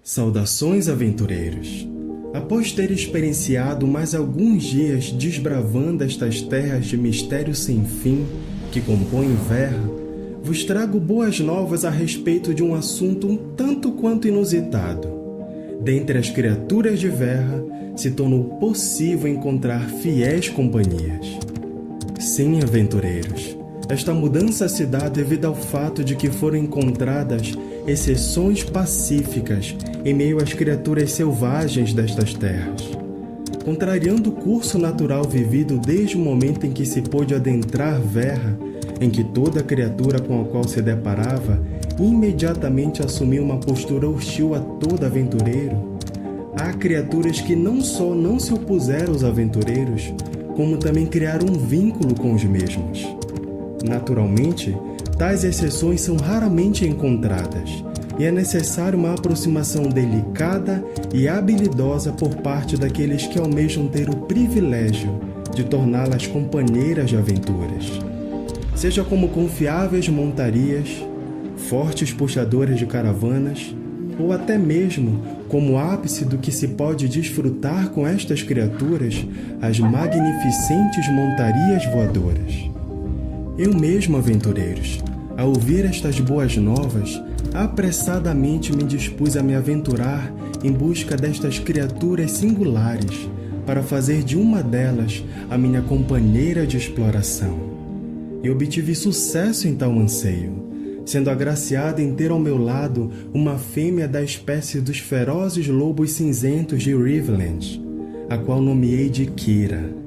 Saudações, aventureiros! Após ter experienciado mais alguns dias desbravando estas terras de mistério sem fim que compõem Verra, vos trago boas novas a respeito de um assunto um tanto quanto inusitado. Dentre as criaturas de Verra, se tornou possível encontrar fiéis companhias. Sim, aventureiros, esta mudança se dá devido ao fato de que foram encontradas exceções pacíficas em meio às criaturas selvagens destas terras, contrariando o curso natural vivido desde o momento em que se pôde adentrar Verra, em que toda criatura com a qual se deparava imediatamente assumiu uma postura hostil a todo aventureiro. Há criaturas que não só não se opuseram aos aventureiros, como também criaram um vínculo com os mesmos. Naturalmente, tais exceções são raramente encontradas, e é necessária uma aproximação delicada e habilidosa por parte daqueles que almejam ter o privilégio de torná-las companheiras de aventuras. Seja como confiáveis montarias, fortes puxadoras de caravanas, ou até mesmo como ápice do que se pode desfrutar com estas criaturas, as magnificentes montarias voadoras. Eu mesmo, aventureiros, ao ouvir estas boas novas, apressadamente me dispus a me aventurar em busca destas criaturas singulares, para fazer de uma delas a minha companheira de exploração. E obtive sucesso em tal anseio, sendo agraciado em ter ao meu lado uma fêmea da espécie dos ferozes lobos cinzentos de Riverland, a qual nomeei de Kira.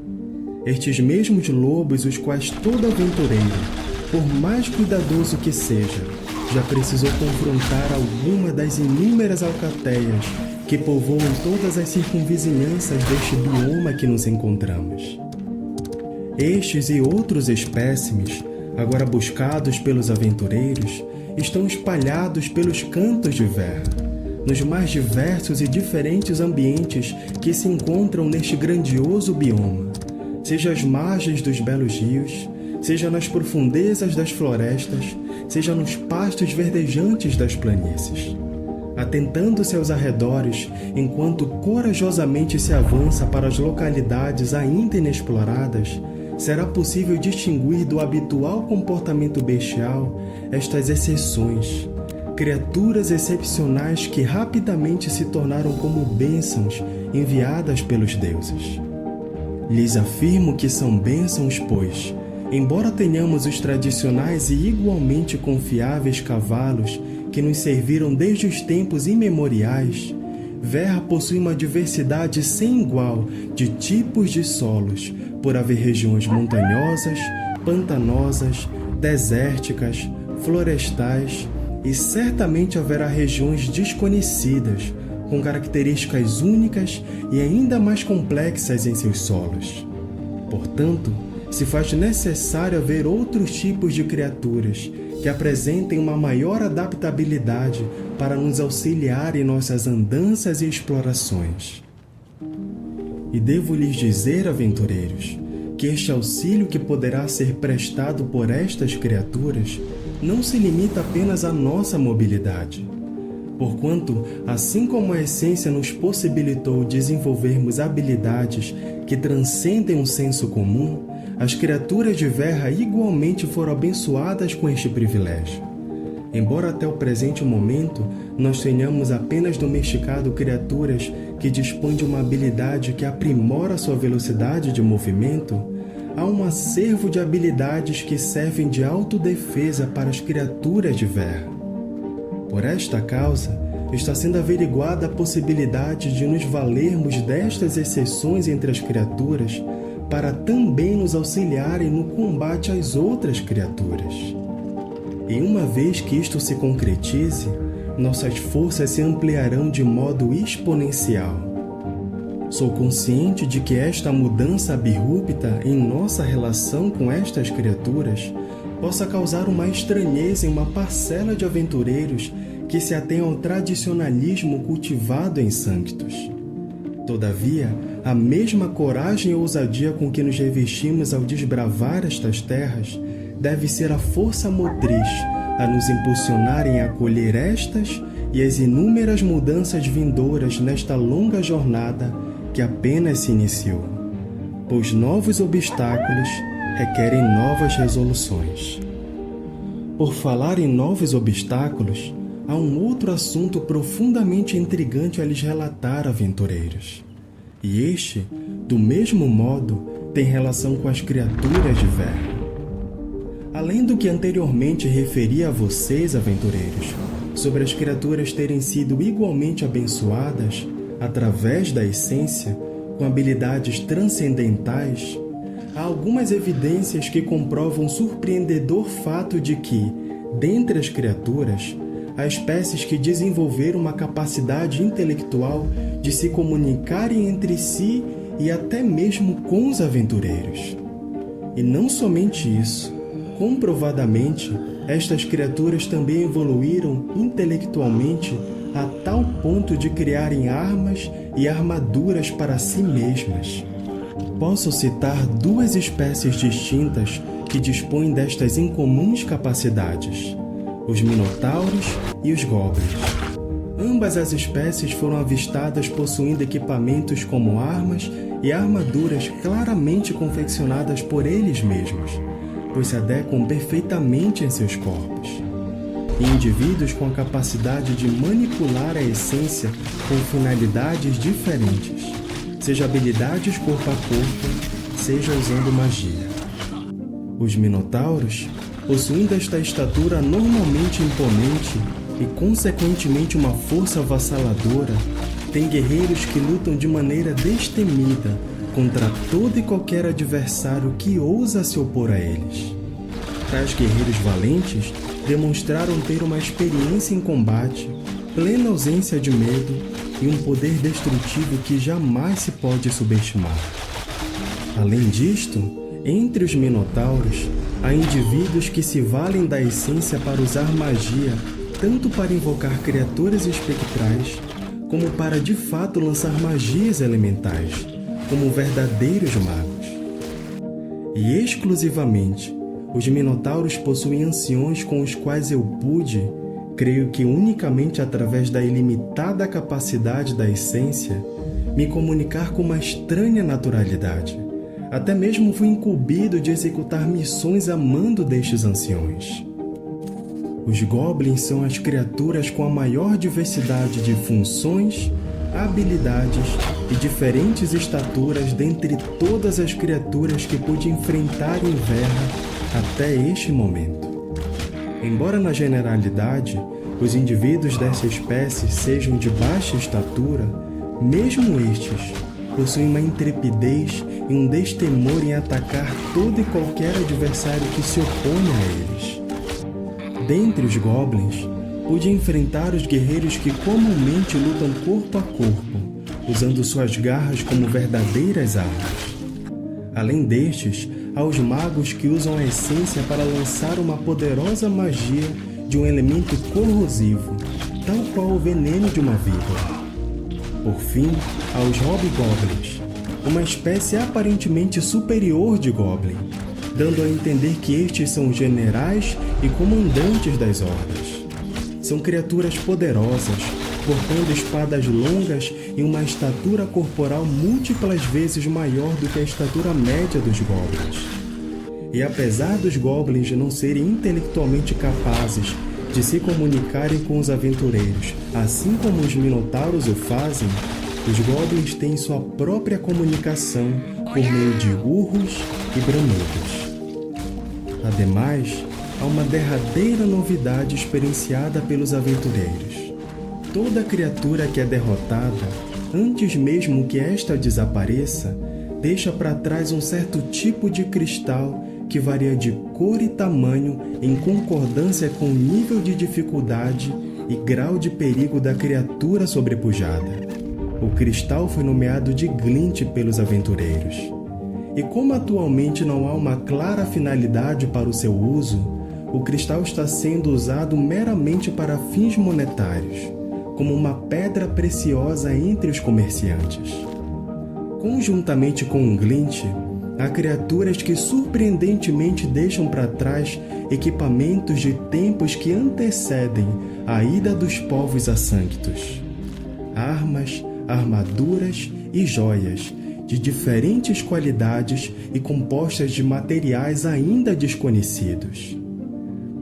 Estes mesmos lobos os quais todo aventureiro, por mais cuidadoso que seja, já precisou confrontar alguma das inúmeras alcateias que povoam todas as circunvizinhanças deste bioma que nos encontramos. Estes e outros espécimes, agora buscados pelos aventureiros, estão espalhados pelos cantos de Verra, nos mais diversos e diferentes ambientes que se encontram neste grandioso bioma, seja às margens dos belos rios, seja nas profundezas das florestas, seja nos pastos verdejantes das planícies. Atentando-se aos arredores, enquanto corajosamente se avança para as localidades ainda inexploradas, será possível distinguir do habitual comportamento bestial estas exceções, criaturas excepcionais que rapidamente se tornaram como bênçãos enviadas pelos deuses. Lhes afirmo que são bênçãos, pois, embora tenhamos os tradicionais e igualmente confiáveis cavalos que nos serviram desde os tempos imemoriais, Verra possui uma diversidade sem igual de tipos de solos, por haver regiões montanhosas, pantanosas, desérticas, florestais, e certamente haverá regiões desconhecidas, com características únicas e ainda mais complexas em seus solos. Portanto, se faz necessário haver outros tipos de criaturas que apresentem uma maior adaptabilidade para nos auxiliar em nossas andanças e explorações. E devo lhes dizer, aventureiros, que este auxílio que poderá ser prestado por estas criaturas não se limita apenas à nossa mobilidade. Porquanto, assim como a essência nos possibilitou desenvolvermos habilidades que transcendem o senso comum, as criaturas de Verra igualmente foram abençoadas com este privilégio. Embora até o presente momento nós tenhamos apenas domesticado criaturas que dispõem de uma habilidade que aprimora sua velocidade de movimento, há um acervo de habilidades que servem de autodefesa para as criaturas de Verra. Por esta causa, está sendo averiguada a possibilidade de nos valermos destas exceções entre as criaturas para também nos auxiliarem no combate às outras criaturas. E uma vez que isto se concretize, nossas forças se ampliarão de modo exponencial. Sou consciente de que esta mudança abrupta em nossa relação com estas criaturas possa causar uma estranheza em uma parcela de aventureiros que se atém ao tradicionalismo cultivado em Sanctus. Todavia, a mesma coragem e ousadia com que nos revestimos ao desbravar estas terras deve ser a força motriz a nos impulsionar em acolher estas e as inúmeras mudanças vindouras nesta longa jornada que apenas se iniciou, pois novos obstáculos requerem novas resoluções. Por falar em novos obstáculos, há um outro assunto profundamente intrigante a lhes relatar, aventureiros. E este, do mesmo modo, tem relação com as criaturas de Verra. Além do que anteriormente referi a vocês, aventureiros, sobre as criaturas terem sido igualmente abençoadas, através da essência, com habilidades transcendentais, há algumas evidências que comprovam o surpreendedor fato de que, dentre as criaturas, há espécies que desenvolveram uma capacidade intelectual de se comunicarem entre si e até mesmo com os aventureiros. E não somente isso, comprovadamente, estas criaturas também evoluíram intelectualmente a tal ponto de criarem armas e armaduras para si mesmas. Posso citar duas espécies distintas que dispõem destas incomuns capacidades: os minotauros e os goblins. Ambas as espécies foram avistadas possuindo equipamentos como armas e armaduras claramente confeccionadas por eles mesmos, pois se adequam perfeitamente em seus corpos. E indivíduos com a capacidade de manipular a essência com finalidades diferentes, seja habilidades corpo a corpo, seja usando magia. Os minotauros, possuindo esta estatura normalmente imponente e consequentemente uma força avassaladora, têm guerreiros que lutam de maneira destemida contra todo e qualquer adversário que ousa se opor a eles. Tais guerreiros valentes demonstraram ter uma experiência em combate, plena ausência de medo e um poder destrutivo que jamais se pode subestimar. Além disto, entre os minotauros, há indivíduos que se valem da essência para usar magia tanto para invocar criaturas espectrais, como para de fato lançar magias elementais, como verdadeiros magos. E exclusivamente, os minotauros possuem anciões com os quais eu pude, creio que unicamente através da ilimitada capacidade da essência, me comunicar com uma estranha naturalidade. Até mesmo fui incumbido de executar missões a mando destes anciões. Os goblins são as criaturas com a maior diversidade de funções, habilidades e diferentes estaturas dentre todas as criaturas que pude enfrentar em Verra até este momento. Embora na generalidade os indivíduos dessa espécie sejam de baixa estatura, mesmo estes possuem uma intrepidez e um destemor em atacar todo e qualquer adversário que se opõe a eles. Dentre os goblins, pude enfrentar os guerreiros que comumente lutam corpo a corpo, usando suas garras como verdadeiras armas. Além destes, há os magos que usam a essência para lançar uma poderosa magia de um elemento corrosivo, tal qual o veneno de uma víbora. Por fim, há os hobgoblins, uma espécie aparentemente superior de goblin, dando a entender que estes são os generais e comandantes das hordas. São criaturas poderosas, portando espadas longas e uma estatura corporal múltiplas vezes maior do que a estatura média dos goblins. E apesar dos goblins não serem intelectualmente capazes de se comunicarem com os aventureiros, assim como os minotauros o fazem, os goblins têm sua própria comunicação por meio de urros e bramidos. Ademais, há uma derradeira novidade experienciada pelos aventureiros. Toda criatura que é derrotada, antes mesmo que esta desapareça, deixa para trás um certo tipo de cristal que varia de cor e tamanho em concordância com o nível de dificuldade e grau de perigo da criatura sobrepujada. O cristal foi nomeado de Glint pelos aventureiros. E como atualmente não há uma clara finalidade para o seu uso, o cristal está sendo usado meramente para fins monetários, como uma pedra preciosa entre os comerciantes. Conjuntamente com o Glint, há criaturas que surpreendentemente deixam para trás equipamentos de tempos que antecedem a ida dos povos a Sanctus. Armas, armaduras e joias de diferentes qualidades e compostas de materiais ainda desconhecidos.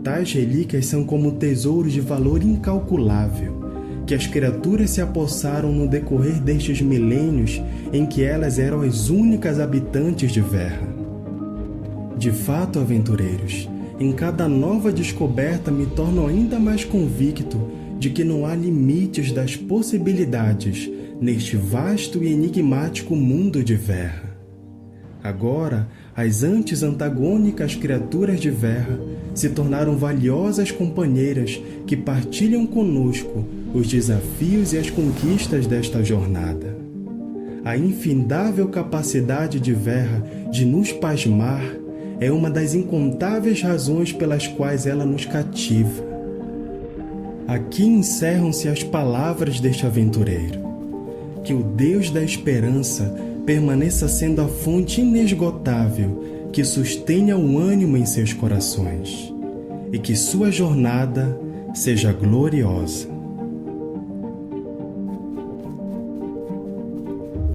Tais relíquias são como tesouros de valor incalculável, que as criaturas se apossaram no decorrer destes milênios em que elas eram as únicas habitantes de Verra. De fato, aventureiros, em cada nova descoberta me torno ainda mais convicto de que não há limites das possibilidades neste vasto e enigmático mundo de Verra. Agora, as antes antagônicas criaturas de Verra se tornaram valiosas companheiras que partilham conosco os desafios e as conquistas desta jornada. A infindável capacidade de Verra de nos pasmar é uma das incontáveis razões pelas quais ela nos cativa. Aqui encerram-se as palavras deste aventureiro. Que o Deus da esperança permaneça sendo a fonte inesgotável que sustenha o ânimo em seus corações, e que sua jornada seja gloriosa.